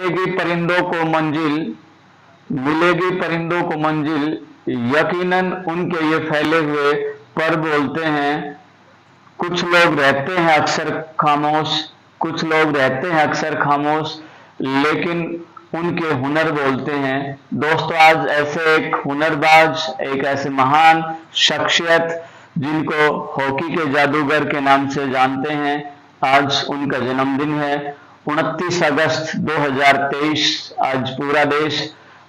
मिलेगी परिंदों को मंजिल, मिलेगी परिंदों को मंजिल, यकीनन उनके ये फैले हुए पर बोलते हैं। कुछ लोग रहते हैं अक्सर खामोश, कुछ लोग रहते हैं अक्सर खामोश, लेकिन उनके हुनर बोलते हैं। दोस्तों, आज ऐसे एक हुनरबाज, एक ऐसे महान शख्सियत जिनको हॉकी के जादूगर के नाम से जानते हैं, आज उनका जन्मदिन है। 29 अगस्त 2023 आज पूरा देश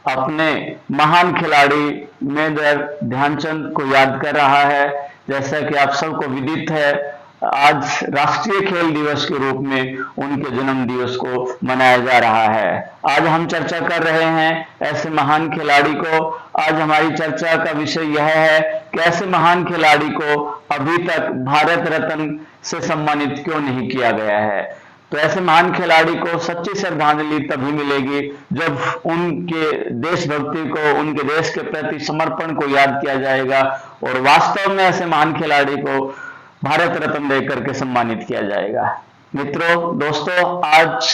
अपने महान खिलाड़ी मेजर ध्यानचंद को याद कर रहा है। जैसा कि आप सबको विदित है, आज राष्ट्रीय खेल दिवस के रूप में उनके जन्म दिवस को मनाया जा रहा है। आज हम चर्चा कर रहे हैं ऐसे महान खिलाड़ी को। आज हमारी चर्चा का विषय यह है कि ऐसे महान खिलाड़ी को अभी तक भारत रत्न से सम्मानित क्यों नहीं किया गया है। तो ऐसे महान खिलाड़ी को सच्ची श्रद्धांजलि तभी मिलेगी जब उनके देशभक्ति को, उनके देश के प्रति समर्पण को याद किया जाएगा और वास्तव में ऐसे महान खिलाड़ी को भारत रत्न देकर के सम्मानित किया जाएगा। मित्रों, दोस्तों, आज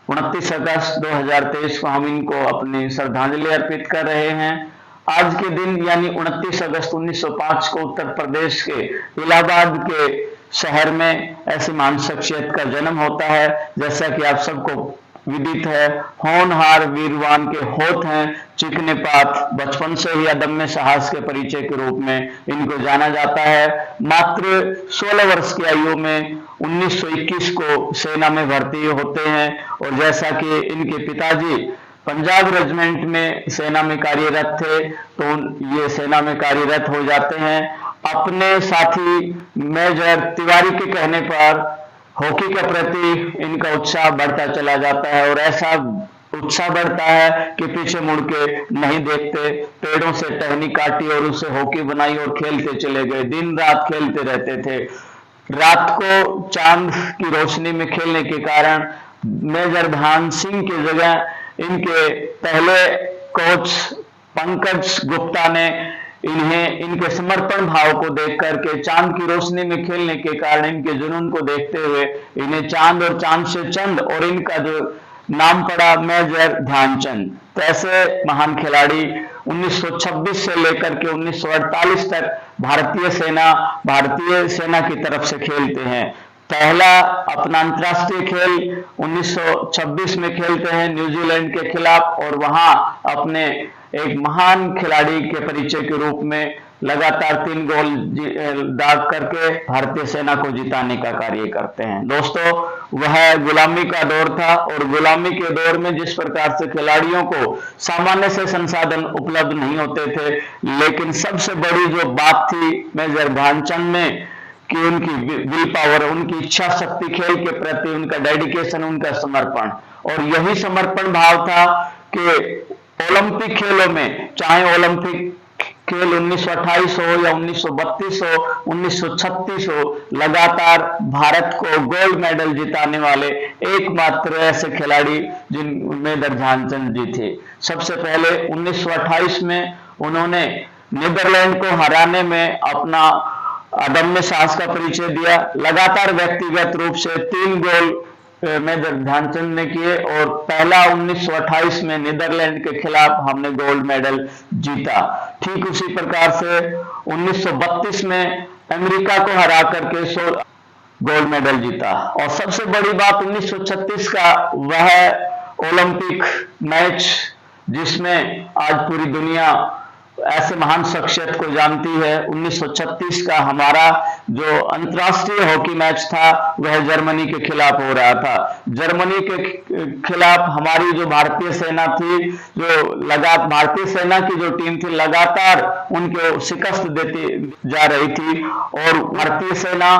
29 अगस्त 2023 को हम इनको अपनी श्रद्धांजलि अर्पित कर रहे हैं। आज के दिन यानी 29 अगस्त 1905 को उत्तर प्रदेश के इलाहाबाद के शहर में ऐसी महान शख्सियत का जन्म होता है। जैसा कि आप सबको विदित है, होनहार वीरवान के होत हैं चिकने पात, बचपन से ही अदम्य साहस के परिचय के रूप में इनको जाना जाता है। मात्र 16 वर्ष की आयु में 1921 को सेना में भर्ती होते हैं और जैसा कि इनके पिताजी पंजाब रेजिमेंट में सेना में कार्यरत थे, तो ये सेना में कार्यरत हो जाते हैं। अपने साथी मेजर तिवारी के कहने पर हॉकी के प्रति इनका उत्साह बढ़ता चला जाता है और ऐसा उत्साह बढ़ता है कि पीछे मुड़ के नहीं देखते। पेड़ों से टहनी काटी और उसे हॉकी बनाई और खेलते चले गए। दिन रात खेलते रहते थे। रात को चांद की रोशनी में खेलने के कारण मेजर ध्यान सिंह की जगह इनके पहले कोच पंकज गुप्ता ने इनके समर्पण भाव को देख करके, चांद की रोशनी में खेलने के कारण, इनके जुनून को देखते हुए इन्हें चांद और चांद से चंद और इनका जो नाम पड़ा मेजर ध्यानचंद। तो ऐसे महान खिलाड़ी 1926 से लेकर के 1948 तक भारतीय सेना की तरफ से खेलते हैं। पहला अपना अंतर्राष्ट्रीय खेल 1926 में खेलते हैं न्यूजीलैंड के खिलाफ और वहां अपने एक महान खिलाड़ी के परिचय के रूप में लगातार 3 गोल दाग करके भारतीय सेना को जिताने का कार्य करते हैं। दोस्तों, वह गुलामी का दौर था और गुलामी के दौर में जिस प्रकार से खिलाड़ियों को सामान्य से संसाधन उपलब्ध नहीं होते थे, लेकिन सबसे बड़ी जो बात थी मेजर ध्यानचंद में कि उनकी विल पावर, उनकी इच्छा शक्ति खेल के प्रति, उनका डेडिकेशन, उनका समर्पण, और यही समर्पण भाव था कि ओलंपिक खेलों में, चाहे ओलंपिक खेल 1928 हो या 1932 हो, 1936 हो, लगातार भारत को गोल्ड मेडल जिताने वाले एकमात्र ऐसे खिलाड़ी जिनमें ध्यानचंद जी थे। सबसे पहले 1928 में उन्होंने नीदरलैंड को हराने में अपना अदम्य साहस का परिचय दिया। लगातार व्यक्तिगत रूप से 3 गोल मेजर ध्यानचंद ने किए और पहला 1928 में नीदरलैंड के खिलाफ हमने गोल्ड मेडल जीता। ठीक उसी प्रकार से 1932 में अमेरिका को हरा करके गोल्ड मेडल जीता। और सबसे बड़ी बात 1936 का वह ओलंपिक मैच जिसमें आज पूरी दुनिया ऐसे महान शख्सियत को जानती है। 1936 का हमारा जो अंतर्राष्ट्रीय हॉकी मैच था वह जर्मनी के खिलाफ हो रहा था। जर्मनी के खिलाफ हमारी जो भारतीय सेना थी, भारतीय सेना की जो टीम थी, लगातार उनको शिकस्त देती जा रही थी और भारतीय सेना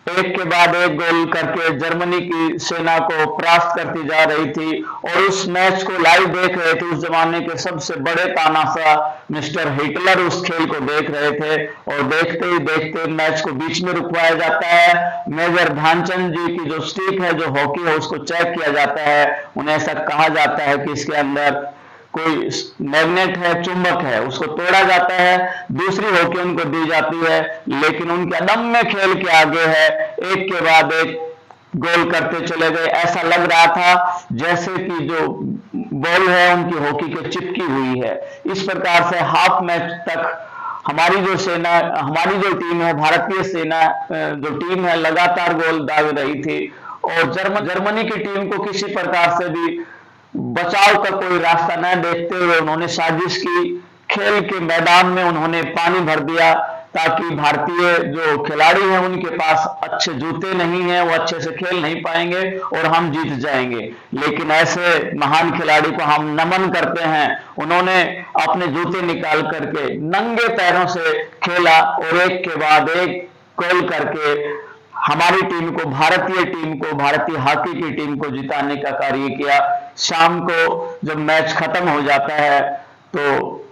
एक के बाद एक गोल करके जर्मनी की सेना को परास्त करती जा रही थी। और उस मैच को लाइव देख रहे थे उस जमाने के सबसे बड़े तानाशाह मिस्टर हिटलर उस खेल को देख रहे थे और देखते ही देखते मैच को बीच में रुकवाया जाता है। मेजर ध्यानचंद जी की जो स्टिक है, जो हॉकी है, उसको चेक किया जाता है। उन्हें ऐसा कहा जाता है कि इसके अंदर कोई मैग्नेट है, चुंबक है, उसको तोड़ा जाता है। दूसरी हॉकी उनको दी जाती है, लेकिन उनके अदम्य खेल के आगे है एक के बाद एक गोल करते चले गए। ऐसा लग रहा था जैसे कि जो बॉल है उनकी हॉकी के चिपकी हुई है। इस प्रकार से हाफ मैच तक हमारी जो सेना, हमारी जो टीम है, भारतीय सेना जो टीम है, लगातार गोल दाग रही थी और जर्मनी की टीम को किसी प्रकार से भी बचाव का कोई रास्ता न देखते हुए उन्होंने साजिश की। खेल के मैदान में उन्होंने पानी भर दिया ताकि भारतीय जो खिलाड़ी हैं उनके पास अच्छे जूते नहीं हैं, वो अच्छे से खेल नहीं पाएंगे और हम जीत जाएंगे। लेकिन ऐसे महान खिलाड़ी को हम नमन करते हैं, उन्होंने अपने जूते निकाल करके नंगे पैरों से खेला और एक के बाद एक गोल करके हमारी टीम को, भारतीय टीम को, भारतीय हॉकी की टीम को जिताने का कार्य किया। शाम को जब मैच खत्म हो जाता है तो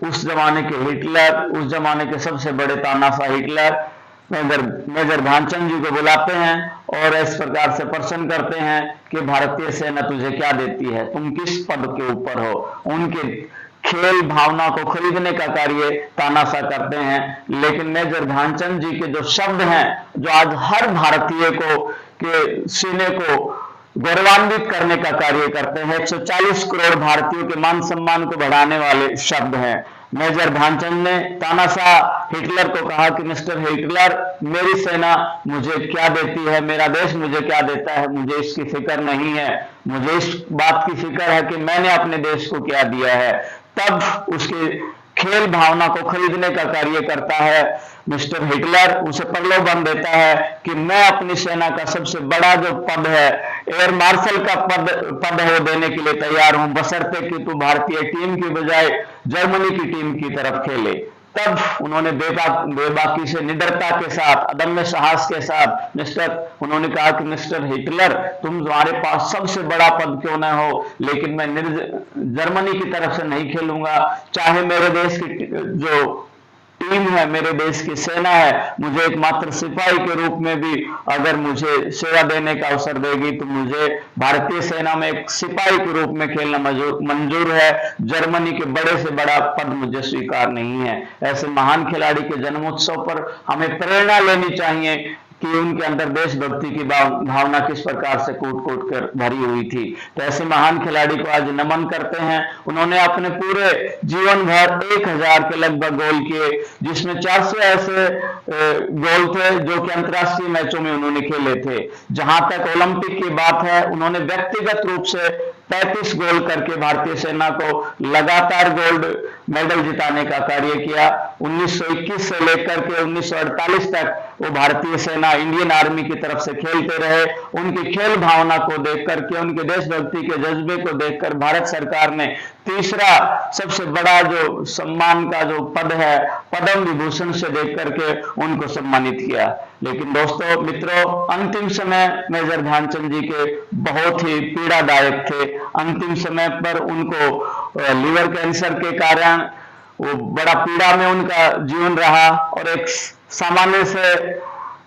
उस जमाने के हिटलर, उस जमाने के सबसे बड़े तानाशाह हिटलर मेजर ध्यानचंद जी को बुलाते हैं और इस प्रकार से प्रश्न करते हैं कि भारतीय सेना तुझे क्या देती है, तुम किस पद के ऊपर हो। उनके खेल भावना को खरीदने का कार्य तानाशाह करते हैं। लेकिन मेजर ध्यानचंद जी के जो शब्द हैं, जो आज हर भारतीय को के सीने को गौरवान्वित करने का कार्य करते हैं, 140 करोड़ भारतीयों के मान सम्मान को बढ़ाने वाले शब्द हैं। मेजर ध्यानचंद ने तानाशाह हिटलर को कहा कि मिस्टर हिटलर, मेरी सेना मुझे क्या देती है, मेरा देश मुझे क्या देता है, मुझे इसकी फिक्र नहीं है। मुझे इस बात की फिक्र है कि मैंने अपने देश को क्या दिया है। तब उसके खेल भावना को खरीदने का कार्य करता है मिस्टर हिटलर, उसे प्रलोभन देता है कि मैं अपनी सेना का सबसे बड़ा जो पद है, एयर मार्शल का पद है, वो देने के लिए तैयार हूं, बशर्ते कि तू भारतीय टीम की बजाय जर्मनी की टीम की तरफ खेले। तब उन्होंने बेबाकी से, निडरता के साथ, अदम्य साहस के साथ उन्होंने कहा कि मिस्टर हिटलर, तुम तुम्हारे पास सबसे बड़ा पद क्यों न हो, लेकिन मैं जर्मनी की तरफ से नहीं खेलूंगा। चाहे मेरे देश की जो टीम है, मेरे देश की सेना है, मुझे एक मात्र सिपाही के रूप में भी अगर मुझे सेवा देने का अवसर देगी तो मुझे भारतीय सेना में एक सिपाही के रूप में खेलना मंजूर है। जर्मनी के बड़े से बड़ा पद मुझे स्वीकार नहीं है। ऐसे महान खिलाड़ी के जन्मोत्सव पर हमें प्रेरणा लेनी चाहिए कि उनके अंदर देशभक्ति की भावना किस प्रकार से कूट कर भरी हुई थी। तो ऐसे महान खिलाड़ी को आज नमन करते हैं। उन्होंने अपने पूरे जीवन भर 1000 के लगभग गोल किए, जिसमें 400 ऐसे गोल थे जो कि अंतर्राष्ट्रीय मैचों में उन्होंने खेले थे। जहां तक ओलंपिक की बात है, उन्होंने व्यक्तिगत रूप से 35 गोल करके भारतीय सेना को लगातार गोल्ड मेडल जिताने का कार्य किया। 1921 से लेकर के 1948 तक वो भारतीय सेना, इंडियन आर्मी की तरफ से खेलते रहे। उनकी खेल भावना को देख करके, उनके देशभक्ति के जज्बे को देखकर भारत सरकार ने तीसरा सबसे बड़ा जो सम्मान का जो पद है, पद्म विभूषण से देख करके उनको सम्मानित किया। लेकिन दोस्तों, मित्रों, अंतिम समय मेजर ध्यानचंद जी के बहुत ही पीड़ादायक थे। अंतिम समय पर उनको लीवर कैंसर के कारण वो बड़ा पीड़ा में उनका जीवन रहा और एक सामान्य से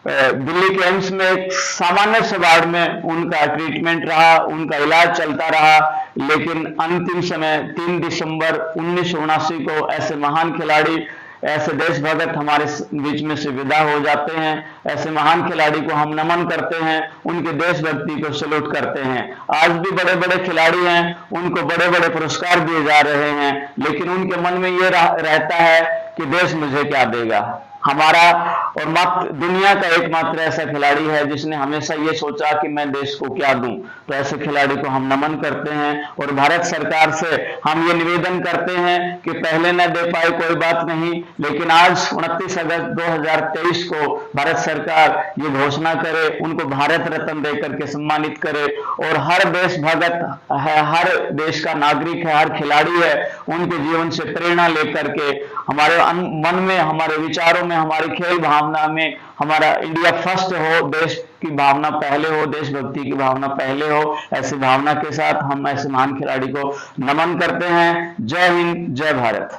दिल्ली के एम्स में एक सामान्य से वार्ड में उनका ट्रीटमेंट रहा, उनका इलाज चलता रहा। लेकिन अंतिम समय 3 दिसंबर 1979 को ऐसे महान खिलाड़ी, ऐसे देशभक्त हमारे बीच में से विदा हो जाते हैं। ऐसे महान खिलाड़ी को हम नमन करते हैं, उनके देशभक्ति को सैल्यूट करते हैं। आज भी बड़े बड़े खिलाड़ी हैं, उनको बड़े बड़े पुरस्कार दिए जा रहे हैं, लेकिन उनके मन में ये रहता है कि देश मुझे क्या देगा। हमारा और मात्र दुनिया का एकमात्र ऐसा खिलाड़ी है जिसने हमेशा ये सोचा कि मैं देश को क्या दूं। तो ऐसे खिलाड़ी को हम नमन करते हैं और भारत सरकार से हम ये निवेदन करते हैं कि पहले न दे पाए कोई बात नहीं, लेकिन आज 29 अगस्त 2023 को भारत सरकार ये घोषणा करे, उनको भारत रत्न देकर के सम्मानित करे और हर देशभक्त है, हर देश का नागरिक है, हर खिलाड़ी है, उनके जीवन से प्रेरणा लेकर के हमारे मन में, हमारे विचारों में, हमारी खेल भावना में हमारा इंडिया फर्स्ट हो, देश की भावना पहले हो, देशभक्ति की भावना पहले हो। ऐसी भावना के साथ हम ऐसे महान खिलाड़ी को नमन करते हैं। जय हिंद, जय भारत।